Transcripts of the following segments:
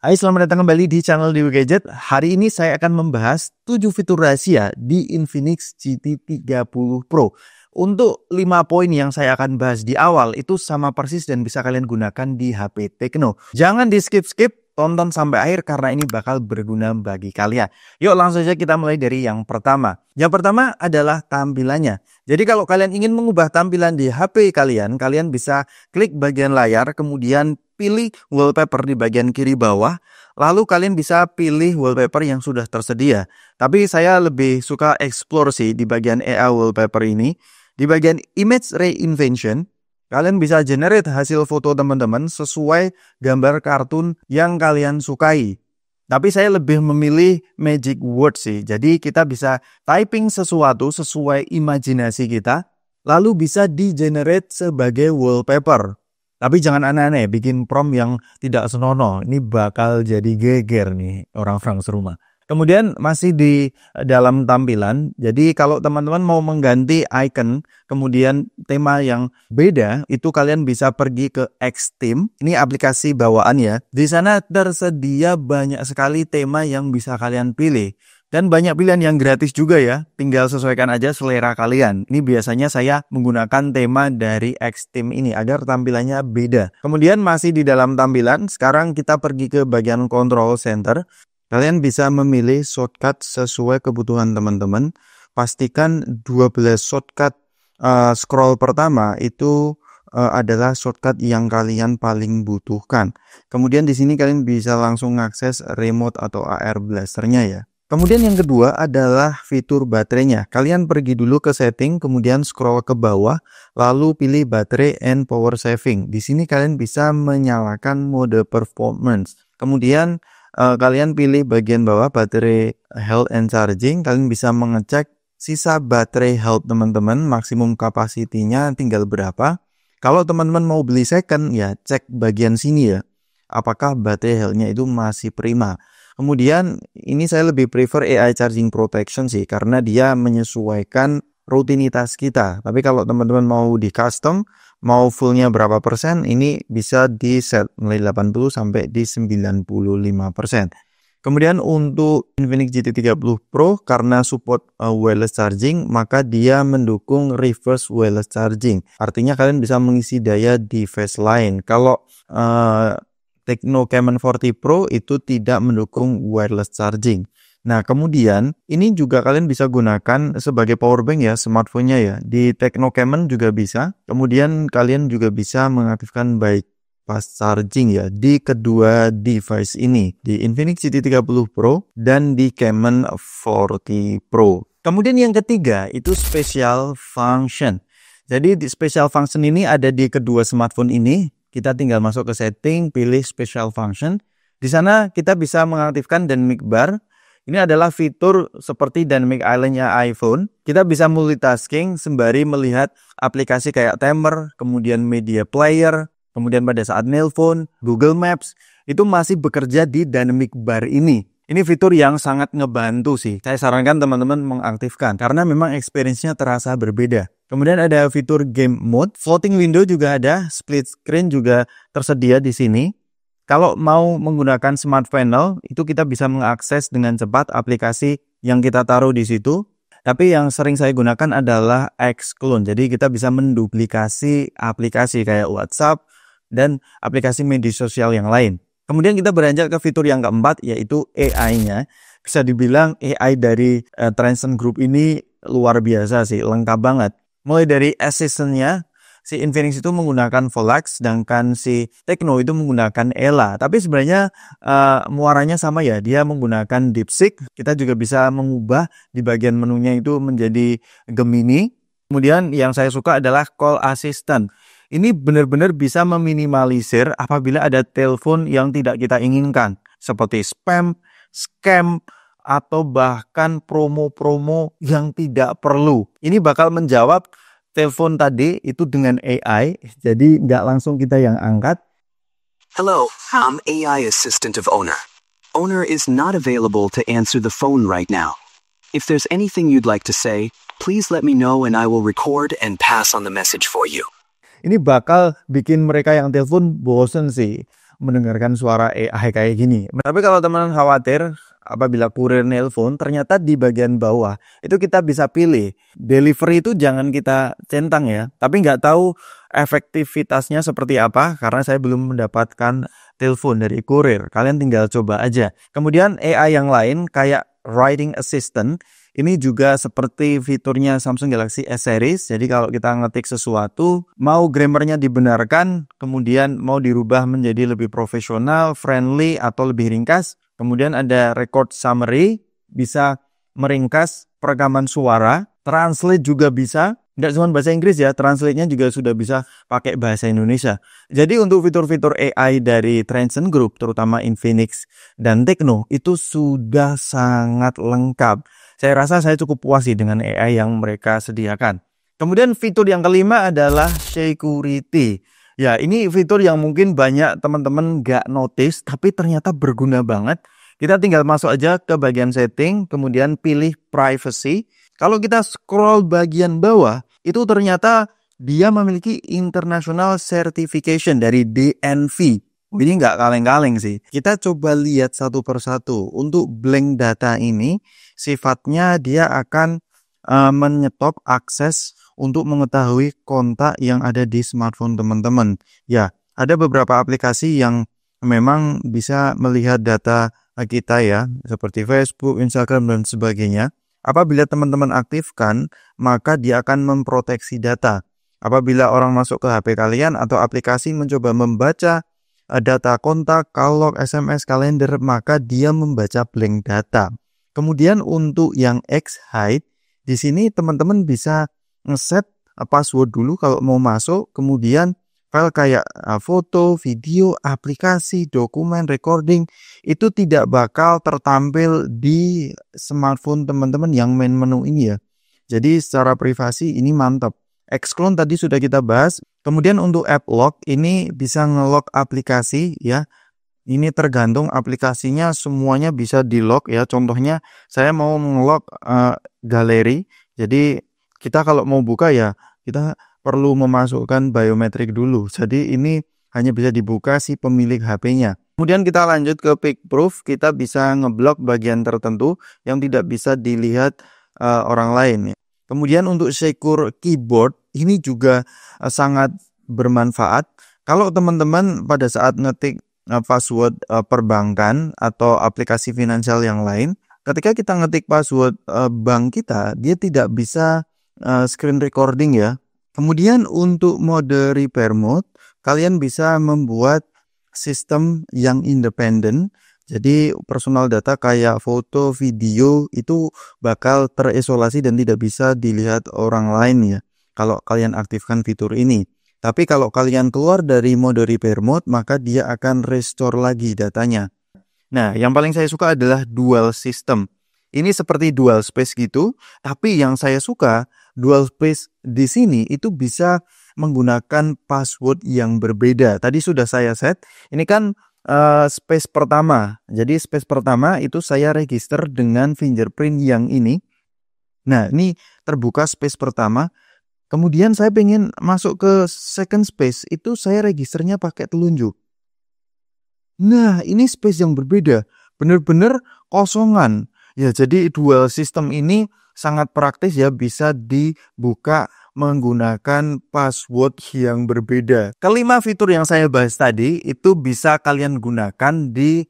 Hai, selamat datang kembali di channel Dewi Gadget. Hari ini saya akan membahas 7 fitur rahasia di Infinix GT 30 Pro. Untuk 5 poin yang saya akan bahas di awal itu sama persis dan bisa kalian gunakan di HP Tecno. Jangan di skip-skip, tonton sampai akhir karena ini bakal berguna bagi kalian. Yuk langsung saja kita mulai dari yang pertama. Yang pertama adalah tampilannya. Jadi kalau kalian ingin mengubah tampilan di HP kalian, kalian bisa klik bagian layar, kemudian pilih wallpaper di bagian kiri bawah, lalu kalian bisa pilih wallpaper yang sudah tersedia. Tapi saya lebih suka explore sih di bagian AI wallpaper ini. Di bagian image reinvention, kalian bisa generate hasil foto teman-teman sesuai gambar kartun yang kalian sukai. Tapi saya lebih memilih magic word sih. Jadi kita bisa typing sesuatu sesuai imajinasi kita, lalu bisa di-generate sebagai wallpaper. Tapi jangan aneh-aneh, bikin prompt yang tidak senonoh. Ini bakal jadi geger nih orang-orang serumah. Kemudian masih di dalam tampilan, jadi kalau teman-teman mau mengganti icon, kemudian tema yang beda, itu kalian bisa pergi ke Xtheme. Ini aplikasi bawaan ya. Di sana tersedia banyak sekali tema yang bisa kalian pilih. Dan banyak pilihan yang gratis juga ya, tinggal sesuaikan aja selera kalian. Ini biasanya saya menggunakan tema dari Xtheme ini agar tampilannya beda. Kemudian masih di dalam tampilan, sekarang kita pergi ke bagian control center. Kalian bisa memilih shortcut sesuai kebutuhan teman-teman. Pastikan 12 shortcut scroll pertama itu adalah shortcut yang kalian paling butuhkan. Kemudian di sini kalian bisa langsung akses remote atau AR blasternya ya. Kemudian yang kedua adalah fitur baterainya. Kalian pergi dulu ke setting, kemudian scroll ke bawah, lalu pilih baterai and power saving. Di sini kalian bisa menyalakan mode performance. Kemudian kalian pilih bagian bawah baterai health and charging. Kalian bisa mengecek sisa baterai health teman-teman, maksimum kapasitinya tinggal berapa. Kalau teman-teman mau beli second ya cek bagian sini ya. Apakah baterai health-nya itu masih prima. Kemudian ini saya lebih prefer AI Charging Protection sih karena dia menyesuaikan rutinitas kita. Tapi kalau teman-teman mau di custom, mau fullnya berapa persen, ini bisa di set mulai 80 sampai di 95%. Kemudian untuk Infinix GT 30 Pro karena support wireless charging, maka dia mendukung reverse wireless charging. Artinya kalian bisa mengisi daya di device lain. Kalau Tecno Camon 40 Pro itu tidak mendukung wireless charging. Nah, kemudian ini juga kalian bisa gunakan sebagai power bank ya, smartphone-nya ya. Di Tecno Camon juga bisa. Kemudian kalian juga bisa mengaktifkan bypass charging ya di kedua device ini, di Infinix GT 30 Pro dan di Camon 40 Pro. Kemudian yang ketiga itu special function. Jadi di special function ini ada di kedua smartphone ini. Kita tinggal masuk ke setting, pilih special function. Di sana kita bisa mengaktifkan dynamic bar. Ini adalah fitur seperti dynamic island-nya iPhone. Kita bisa multitasking sembari melihat aplikasi kayak timer, kemudian media player, kemudian pada saat nelpon, Google Maps, itu masih bekerja di dynamic bar ini. Ini fitur yang sangat ngebantu sih. Saya sarankan teman-teman mengaktifkan karena memang experience-nya terasa berbeda. Kemudian ada fitur game mode, floating window juga ada, split screen juga tersedia di sini. Kalau mau menggunakan smart panel, itu kita bisa mengakses dengan cepat aplikasi yang kita taruh di situ. Tapi yang sering saya gunakan adalah Xclone. Jadi kita bisa menduplikasi aplikasi kayak WhatsApp dan aplikasi media sosial yang lain. Kemudian kita beranjak ke fitur yang keempat yaitu AI-nya. Bisa dibilang AI dari Transcend Group ini luar biasa sih, lengkap banget. Mulai dari assistant-nya, si Infinix itu menggunakan Volax, sedangkan si Tecno itu menggunakan Ella. Tapi sebenarnya muaranya sama ya, dia menggunakan DeepSeek. Kita juga bisa mengubah di bagian menunya itu menjadi Gemini. Kemudian yang saya suka adalah Call Assistant. Ini benar-benar bisa meminimalisir apabila ada telepon yang tidak kita inginkan. Seperti spam, scam, atau bahkan promo-promo yang tidak perlu. Ini bakal menjawab telepon tadi itu dengan AI, jadi nggak langsung kita yang angkat. Hello, I'm AI assistant of Owner. Owner is not available to answer the phone right now. If there's anything you'd like to say, please let me know and I will record and pass on the message for you. Ini bakal bikin mereka yang telepon bosen sih. mendengarkan suara AI kayak gini. Tapi kalau teman khawatir apabila kurir nelpon, ternyata di bagian bawah itu kita bisa pilih. Delivery itu jangan kita centang ya, tapi nggak tahu efektivitasnya seperti apa karena saya belum mendapatkan telepon dari kurir. Kalian tinggal coba aja. Kemudian AI yang lain kayak Writing Assistant, ini juga seperti fiturnya Samsung Galaxy S Series. Jadi kalau kita ngetik sesuatu, mau grammarnya dibenarkan, kemudian mau dirubah menjadi lebih profesional, friendly, atau lebih ringkas. Kemudian ada record summary, bisa meringkas perekaman suara. Translate juga bisa. Nggak cuma bahasa Inggris ya, translate-nya juga sudah bisa pakai bahasa Indonesia. Jadi untuk fitur-fitur AI dari Transsion Group, terutama Infinix dan Tecno, itu sudah sangat lengkap. Saya rasa saya cukup puas sih dengan AI yang mereka sediakan. Kemudian fitur yang kelima adalah security. Ya, ini fitur yang mungkin banyak teman-teman nggak notice, tapi ternyata berguna banget. Kita tinggal masuk aja ke bagian setting, kemudian pilih privacy. Kalau kita scroll bagian bawah, itu ternyata dia memiliki international certification dari DNV. Ini nggak kaleng-kaleng sih. Kita coba lihat satu persatu. Untuk blank data ini, sifatnya dia akan menyetop akses untuk mengetahui kontak yang ada di smartphone teman-teman. Ya, ada beberapa aplikasi yang memang bisa melihat data kita ya, seperti Facebook, Instagram, dan sebagainya. Apabila teman-teman aktifkan, maka dia akan memproteksi data. Apabila orang masuk ke HP kalian atau aplikasi mencoba membaca data kontak, call log, SMS, kalender, maka dia membaca blank data. Kemudian untuk yang X-Hide, di sini teman-teman bisa ngeset password dulu kalau mau masuk, kemudian file kayak foto, video, aplikasi, dokumen, recording, itu tidak bakal tertampil di smartphone teman-teman yang main menu ini ya. Jadi secara privasi ini mantap. Xclone tadi sudah kita bahas. Kemudian untuk app lock ini bisa nge-lock aplikasi ya. Ini tergantung aplikasinya, semuanya bisa di-lock ya. Contohnya saya mau nge-lock galeri. Jadi kita kalau mau buka ya kita perlu memasukkan biometrik dulu. Jadi ini hanya bisa dibuka si pemilik HP-nya. Kemudian kita lanjut ke pick proof. Kita bisa ngeblok bagian tertentu yang tidak bisa dilihat orang lain ya. Kemudian untuk secure keyboard ini juga sangat bermanfaat. Kalau teman-teman pada saat ngetik password perbankan atau aplikasi finansial yang lain, ketika kita ngetik password bank kita, dia tidak bisa screen recording ya. Kemudian untuk mode repair mode, kalian bisa membuat sistem yang independen. Jadi personal data kayak foto, video itu bakal terisolasi dan tidak bisa dilihat orang lain ya. Kalau kalian aktifkan fitur ini. Tapi kalau kalian keluar dari mode repair mode, maka dia akan restore lagi datanya. Nah, yang paling saya suka adalah dual system. Ini seperti dual space gitu, tapi yang saya suka dual space di sini itu bisa menggunakan password yang berbeda. Tadi sudah saya set. Ini kan space pertama. Jadi space pertama itu saya register dengan fingerprint yang ini. Nah, ini terbuka space pertama. Kemudian saya pengen masuk ke second space, itu saya registernya pakai telunjuk. Nah, ini space yang berbeda. Benar-benar kosongan. Ya, jadi dual system ini sangat praktis ya, bisa dibuka menggunakan password yang berbeda. Kelima fitur yang saya bahas tadi itu bisa kalian gunakan di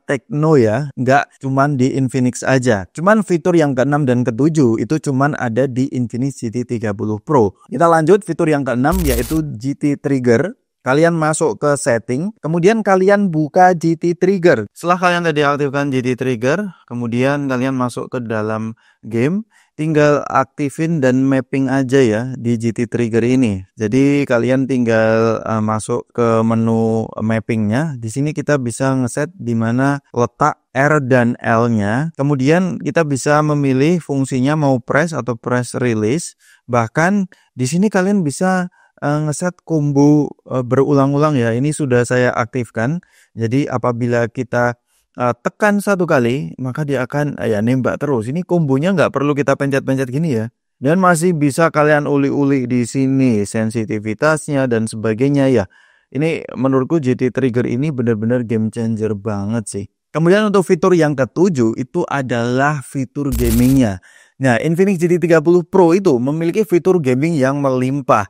Tecno ya, nggak cuman di Infinix aja. Cuman fitur yang ke-6 dan ke-7 itu cuman ada di Infinix GT30 Pro. Kita lanjut fitur yang ke-6 yaitu GT Trigger. Kalian masuk ke setting, kemudian kalian buka GT Trigger. Setelah kalian tadi aktifkan GT Trigger, kemudian kalian masuk ke dalam game, tinggal aktifin dan mapping aja ya di GT Trigger ini. Jadi kalian tinggal masuk ke menu mappingnya. Di sini kita bisa ngeset di mana letak R dan L-nya. Kemudian kita bisa memilih fungsinya mau press atau press release. Bahkan di sini kalian bisa ngeset combo berulang-ulang ya. Ini sudah saya aktifkan. Jadi apabila kita tekan satu kali, maka dia akan nembak terus. Ini kombonya nggak perlu kita pencet-pencet gini ya. Dan masih bisa kalian uli-uli di sini sensitivitasnya dan sebagainya ya. Ini menurutku GT Trigger ini benar-benar game changer banget sih. Kemudian untuk fitur yang ketujuh itu adalah fitur gamingnya. Nah, Infinix GT 30 Pro itu memiliki fitur gaming yang melimpah.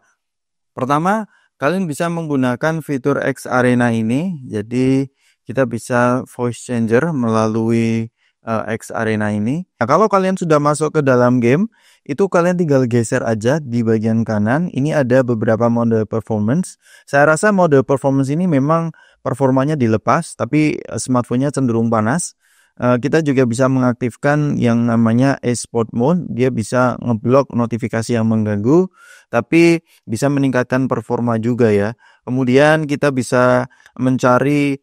Pertama, kalian bisa menggunakan fitur X Arena ini. Jadi kita bisa voice changer melalui X Arena ini. Nah, kalau kalian sudah masuk ke dalam game, itu kalian tinggal geser aja di bagian kanan. Ini ada beberapa mode performance. Saya rasa mode performance ini memang performanya dilepas, tapi smartphone-nya cenderung panas. Kita juga bisa mengaktifkan yang namanya esport mode. Dia bisa ngeblok notifikasi yang mengganggu, tapi bisa meningkatkan performa juga ya. Kemudian kita bisa mencari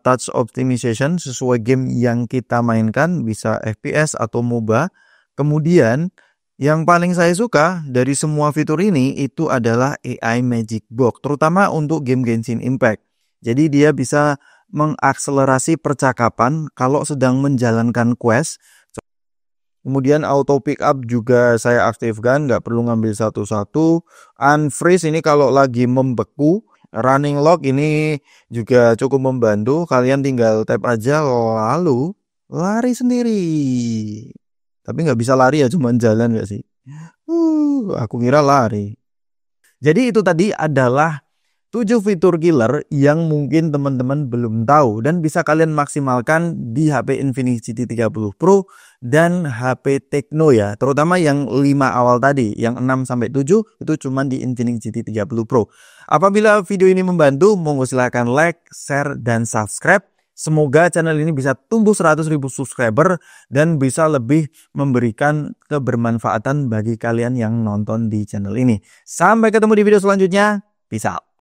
touch optimization sesuai game yang kita mainkan, bisa FPS atau MOBA. Kemudian yang paling saya suka dari semua fitur ini itu adalah AI Magic Box, terutama untuk game Genshin Impact. Jadi dia bisa mengakselerasi percakapan kalau sedang menjalankan quest. Kemudian auto pick up juga saya aktifkan, nggak perlu ngambil satu-satu. Unfreeze ini kalau lagi membeku. Running log ini juga cukup membantu. Kalian tinggal tap aja lalu lari sendiri. Tapi nggak bisa lari ya, cuma jalan nggak sih? Aku kira lari. Jadi itu tadi adalah 7 fitur killer yang mungkin teman-teman belum tahu dan bisa kalian maksimalkan di HP Infinix GT 30 Pro dan HP Tecno ya. Terutama yang 5 awal tadi, yang 6 sampai 7 itu cuma di Infinix GT 30 Pro. Apabila video ini membantu, monggo silahkan like, share, dan subscribe. Semoga channel ini bisa tumbuh 100.000 subscriber dan bisa lebih memberikan kebermanfaatan bagi kalian yang nonton di channel ini. Sampai ketemu di video selanjutnya. Peace out.